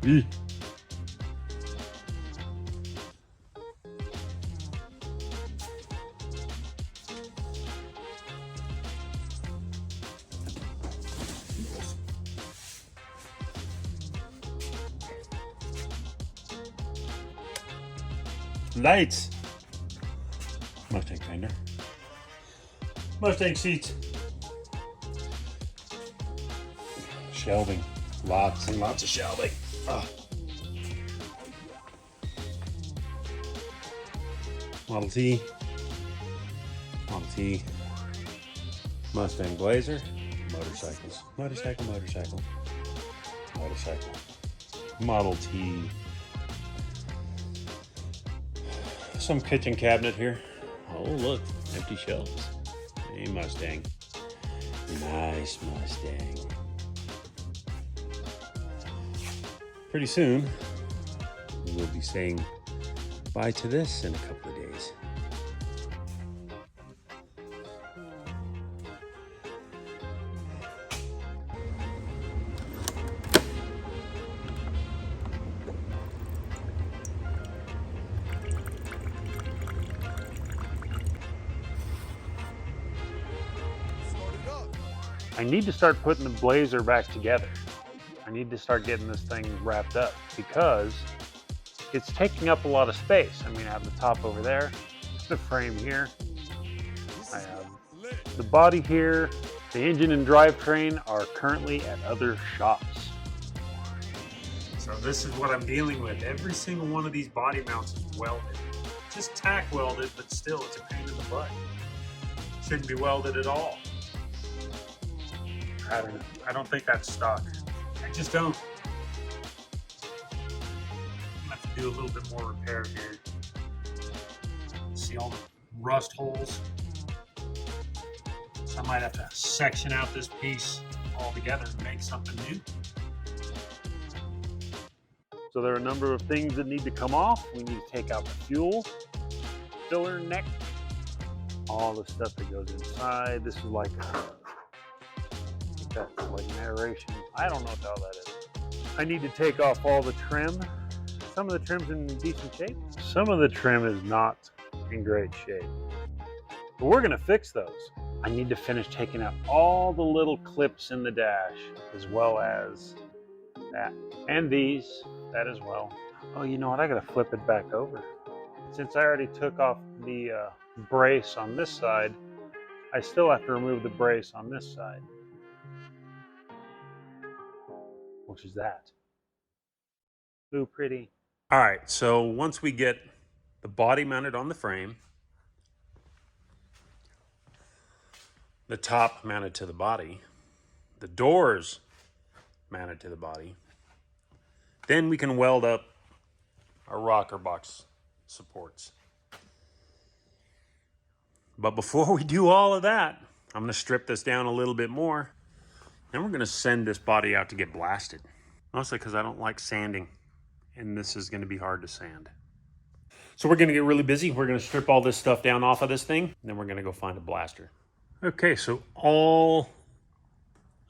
Eeh. Lights. Mustang fender. Mustang seats. Shelving. Lots and lots of shelving. Oh. Model T. Model T. Mustang Blazer. Motorcycles. Motorcycle, motorcycle. Motorcycle. Model T. Some kitchen cabinet here. Oh, look, empty shelves. Hey, Mustang. Nice Mustang. Pretty soon, we'll be saying bye to this in a couple of days. I need to start putting the Blazer back together. I need to start getting this thing wrapped up because it's taking up a lot of space. I mean, I have the top over there, the frame here, I have the body here. The engine and drivetrain are currently at other shops. So this is what I'm dealing with. Every single one of these body mounts is welded. Just tack welded, but still it's a pain in the butt. Shouldn't be welded at all. I don't know. I don't think that's stock. I just don't. I'm gonna have to do a little bit more repair here. See all the rust holes? So I might have to section out this piece altogether and make something new. So there are a number of things that need to come off. We need to take out the fuel filler neck, all the stuff that goes inside. This is like that's like narration. I don't know what the hell that is. I need to take off all the trim. Some of the trim's in decent shape. Some of the trim is not in great shape. But we're gonna fix those. I need to finish taking out all the little clips in the dash, as well as that. And these, that as well. Oh, you know what? I gotta flip it back over. Since I already took off the brace on this side, I still have to remove the brace on this side. Which is that. Ooh, pretty. All right, so once we get the body mounted on the frame, the top mounted to the body, the doors mounted to the body, then we can weld up our rocker box supports. But before we do all of that, I'm gonna strip this down a little bit more. Then we're gonna send this body out to get blasted. Mostly because I don't like sanding, and this is gonna be hard to sand. So we're gonna get really busy. We're gonna strip all this stuff down off of this thing, and then we're gonna go find a blaster. Okay, so all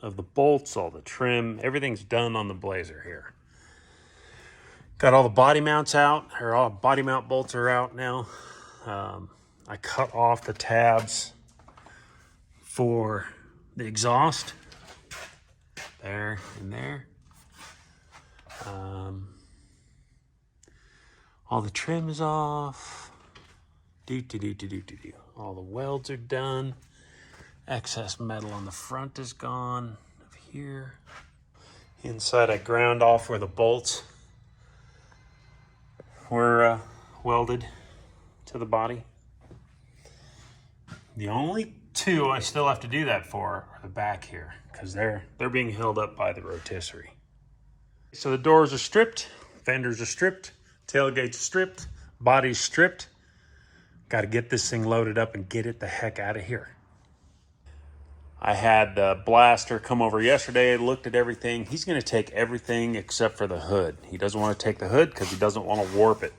of the bolts, all the trim, everything's done on the Blazer here. Got all the body mounts out, or all body mount bolts are out now. I cut off the tabs for the exhaust. There and there. All the trim is off. All the welds are done. Excess metal on the front is gone. Over here. Inside I ground off where the bolts were welded to the body. The only two I still have to do that for are the back here, because they're being held up by the rotisserie. So the doors are stripped, fenders are stripped, tailgate's stripped, body's stripped. Got to get this thing loaded up and get it the heck out of here. I had the blaster come over yesterday, looked at everything. He's going to take everything except for the hood. He doesn't want to take the hood because he doesn't want to warp it.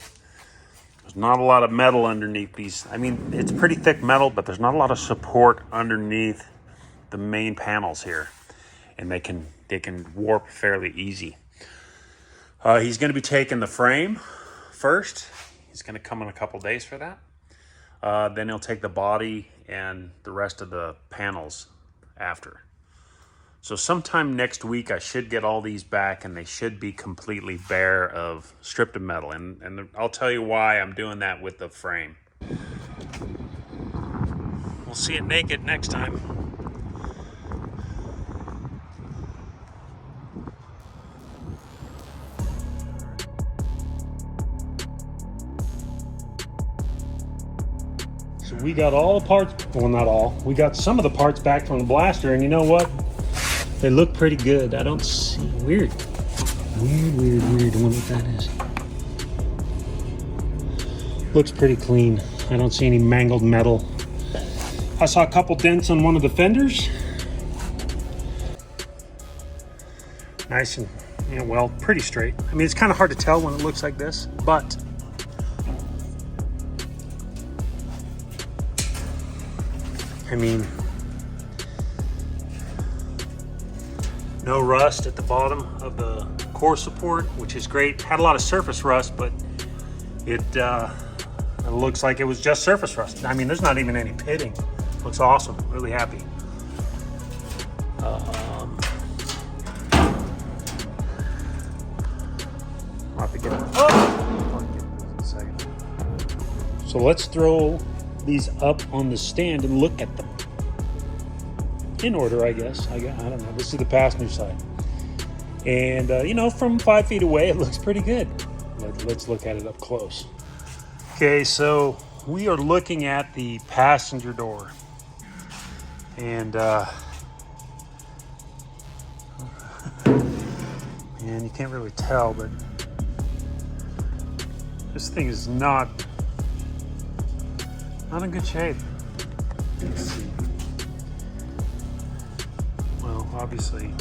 There's not a lot of metal underneath these. I mean, it's pretty thick metal, but there's not a lot of support underneath the main panels here. And they can warp fairly easy. He's going to be taking the frame first. He's going to come in a couple days for that. Then he'll take the body and the rest of the panels after. So sometime next week, I should get all these back and they should be completely bare of stripped of metal. And I'll tell you why I'm doing that with the frame. We'll see it naked next time. So we got all the parts, well, not all. We got some of the parts back from the blaster, and you know what? They look pretty good. I don't see, weird. Weird. I wonder what that is. Looks pretty clean. I don't see any mangled metal. I saw a couple dents on one of the fenders. Nice and, well, pretty straight. I mean, it's kind of hard to tell when it looks like this, but I mean, no rust at the bottom of the core support, which is great. Had a lot of surface rust, but it looks like it was just surface rust. I mean, there's not even any pitting. Looks awesome. Really happy. I'll have to get it. I'll get this in a second. So let's throw these up on the stand and look at them. In order, I guess. I don't know. This is the passenger side. And, from 5 feet away, it looks pretty good. Let's look at it up close. Okay, so we are looking at the passenger door. And, man, you can't really tell, but this thing is not in good shape. Let's see. Well, obviously.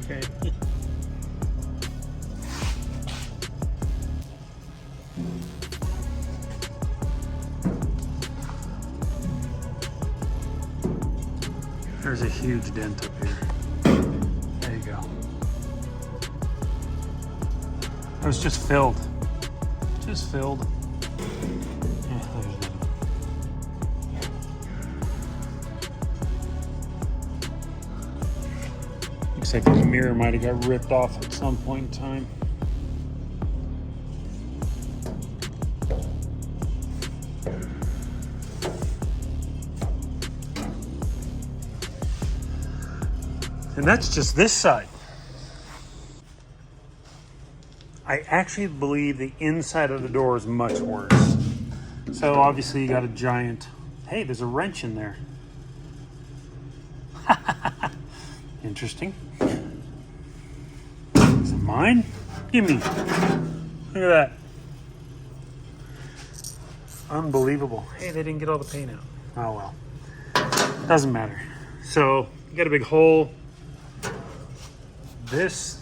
Okay. There's a huge dent up here. There you go. It was just filled. Just filled. Yeah, there's nothing. Looks like the mirror might have got ripped off at some point in time. And that's just this side. I actually believe the inside of the door is much worse. So obviously you got a giant, hey, there's a wrench in there. Interesting. Is it mine? Give me. Look at that. Unbelievable. Hey, they didn't get all the paint out. Oh well. Doesn't matter. So you got a big hole. This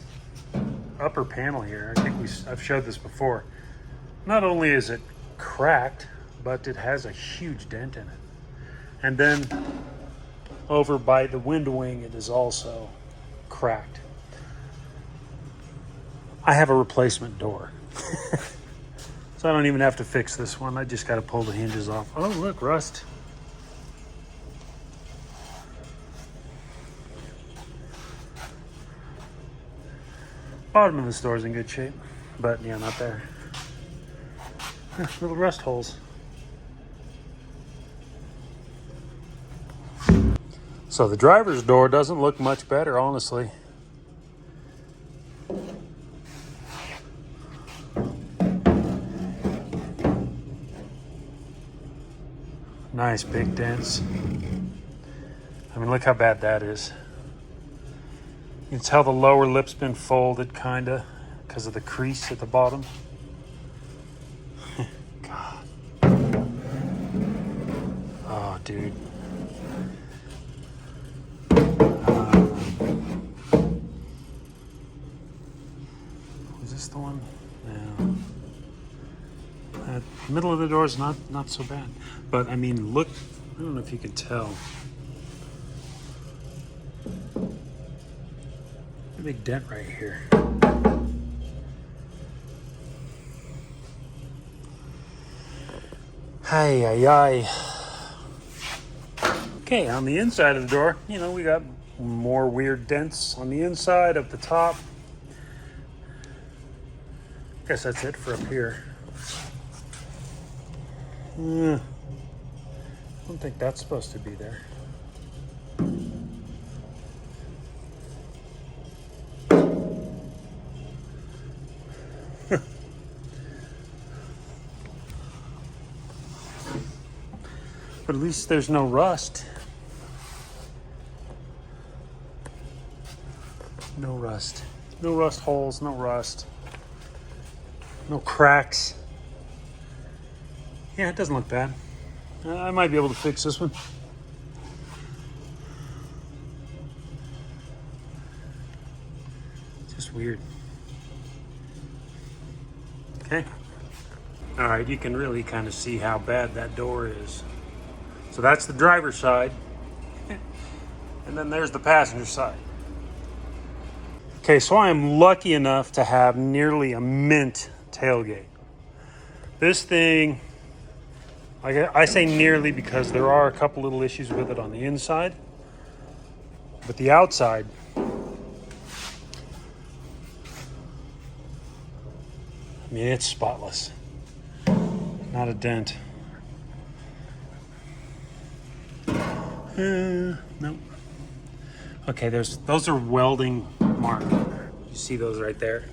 upper panel here, I think I've showed this before. Not only is it cracked, but it has a huge dent in it. And then over by the window wing, it is also cracked. I have a replacement door. So I don't even have to fix this one. I just got to pull the hinges off. Oh, look, rust. Bottom of the store is in good shape, but yeah, not there. Little rust holes. So the driver's door doesn't look much better, honestly. Nice big dents. I mean, look how bad that is. You can tell the lower lip's been folded, kinda, because of the crease at the bottom. God. Oh, dude. Was this the one? No. Middle of the door is not so bad. But, I mean, look, I don't know if you can tell. big dent right here. Ay, ay, ay. Okay, on the inside of the door, you know, we got more weird dents on the inside, up the top. Guess that's it for up here. I don't think that's supposed to be there. But at least there's no rust. No rust. No rust holes, no rust. No cracks. Yeah, it doesn't look bad. I might be able to fix this one. Just weird. Okay. All right, you can really kind of see how bad that door is. So that's the driver's side. And then there's the passenger side. Okay, so I am lucky enough to have nearly a mint tailgate. This thing, I say nearly because there are a couple little issues with it on the inside. But the outside, I mean, it's spotless. Not a dent. Nope. Okay, those are welding marks. You see those right there?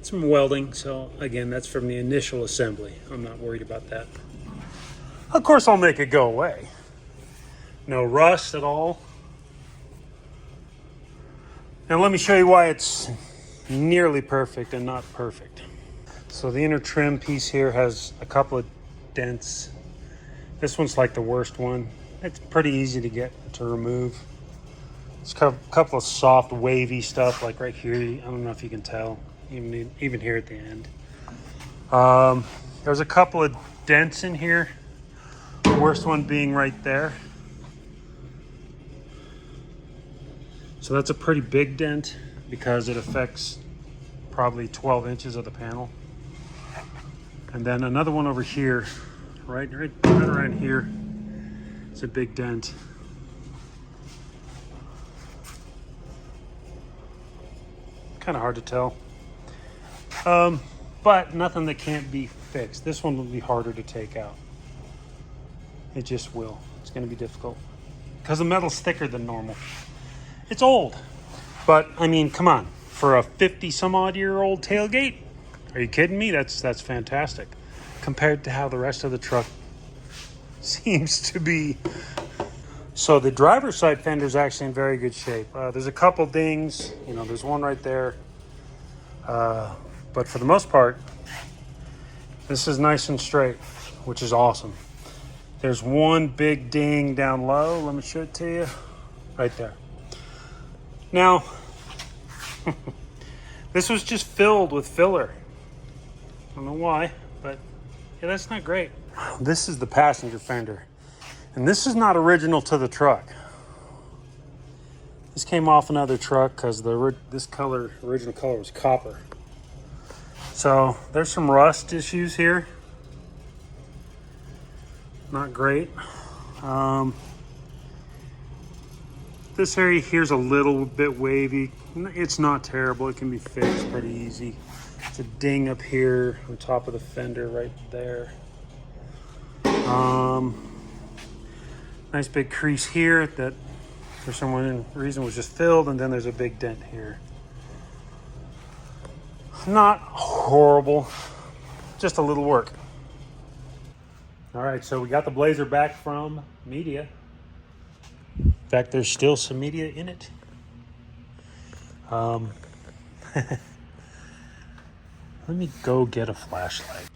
Some welding, so again, that's from the initial assembly. I'm not worried about that. Of course, I'll make it go away. No rust at all. Now let me show you why it's nearly perfect and not perfect. So the inner trim piece here has a couple of dents. This one's like the worst one. It's pretty easy to get to remove. It's a couple of soft, wavy stuff, like right here. I don't know if you can tell, even here at the end. There's a couple of dents in here. The worst one being right there. So that's a pretty big dent because it affects probably 12 inches of the panel. And then another one over here, right around here. It's a big dent. Kind of hard to tell. But nothing that can't be fixed. This one will be harder to take out. It just will. It's going to be difficult. Because the metal's thicker than normal. It's old. But, I mean, come on. For a 50-some-odd-year-old tailgate? Are you kidding me? That's fantastic. Compared to how the rest of the truck seems to be. So the driver's side fender is actually in very good shape. There's a couple dings. You know, there's one right there. But for the most part, this is nice and straight, which is awesome. There's one big ding down low. Let me show it to you. Right there. Now, this was just filled with filler. I don't know why, but yeah, that's not great. This is the passenger fender. And this is not original to the truck. This came off another truck because this original color was copper. So there's some rust issues here. Not great. This area here's a little bit wavy. It's not terrible. It can be fixed pretty easy. It's a ding up here on top of the fender right there. Nice big crease here that for some reason was just filled, and then there's a big dent here. Not horrible, just a little work. All right, so we got the Blazer back from media. In fact, there's still some media in it. Let me go get a flashlight.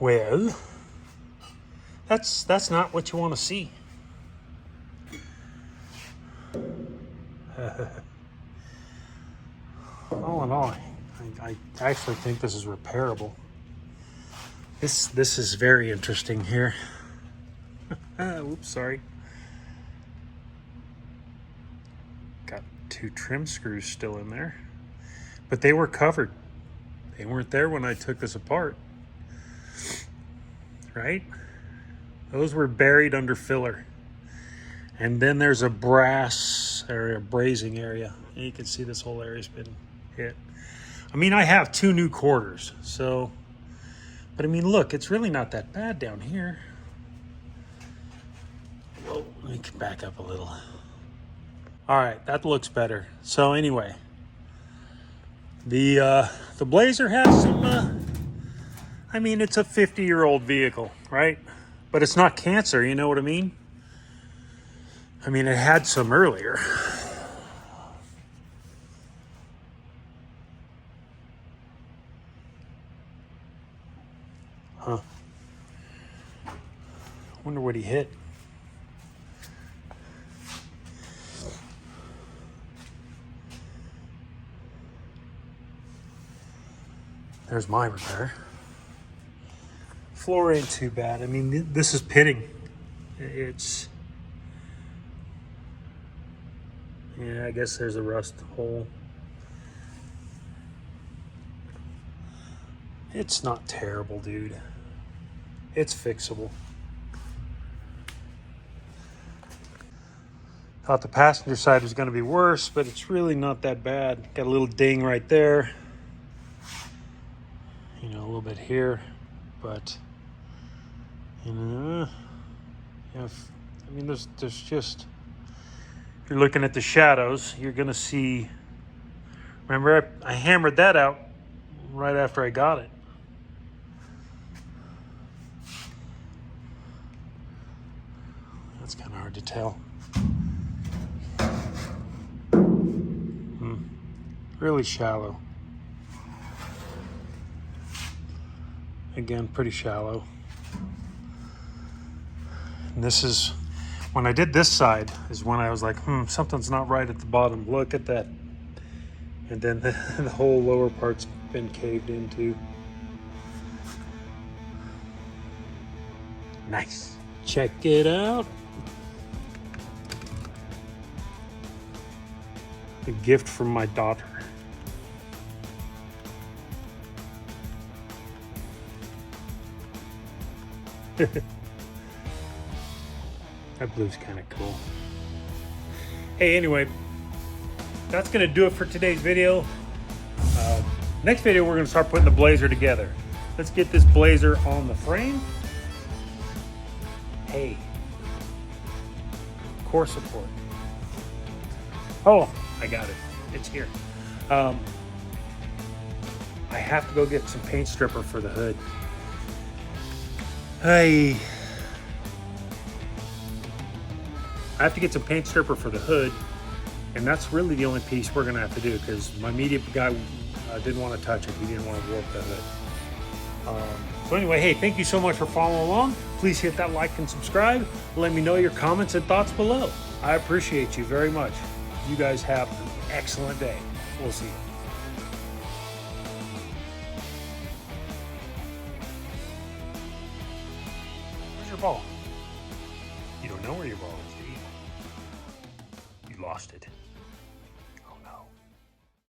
Well, that's not what you want to see. All in all, I actually think this is repairable. This is very interesting here. Oops, sorry. Got 2 trim screws still in there, but they were covered. They weren't there when I took this apart, right? Those were buried under filler. And then there's a brass area, brazing area. And you can see this whole area's been hit. I mean, I have 2 new quarters, so, but I mean, look, it's really not that bad down here. Whoa, let me back up a little. All right, that looks better. So anyway, the Blazer has some, I mean, it's a 50-year-old vehicle, right? But it's not cancer, you know what I mean? I mean, it had some earlier. Huh. Wonder what he hit. There's my repair. Floor ain't too bad. I mean, this is pitting. It's... yeah, I guess there's a rust hole. It's not terrible, dude. It's fixable. Thought the passenger side was gonna be worse, but it's really not that bad. Got a little ding right there. You know, a little bit here, but, you know, I mean, there's just, if you're looking at the shadows, you're gonna see, remember I hammered that out right after I got it. That's kind of hard to tell. Really shallow. Again, pretty shallow. And this is, when I did this side, is when I was like, something's not right at the bottom. Look at that. And then the whole lower part's been caved into. Nice. Check it out. A gift from my daughter. That blue's kind of cool. Hey, anyway, that's gonna do it for today's video. Next video, we're gonna start putting the Blazer together. Let's get this Blazer on the frame. Hey, core support. Oh, I got it. It's here. I have to go get some paint stripper for the hood. I have to get some paint stripper for the hood, and that's really the only piece we're gonna have to do because my media guy didn't want to touch it. He didn't want to warp the hood. So anyway, hey, thank you so much for following along. Please hit that like and subscribe. Let me know your comments and thoughts below. I appreciate you very much. You guys have an excellent day. We'll see you. Where's your ball? You don't know where your ball is, do you? You lost it.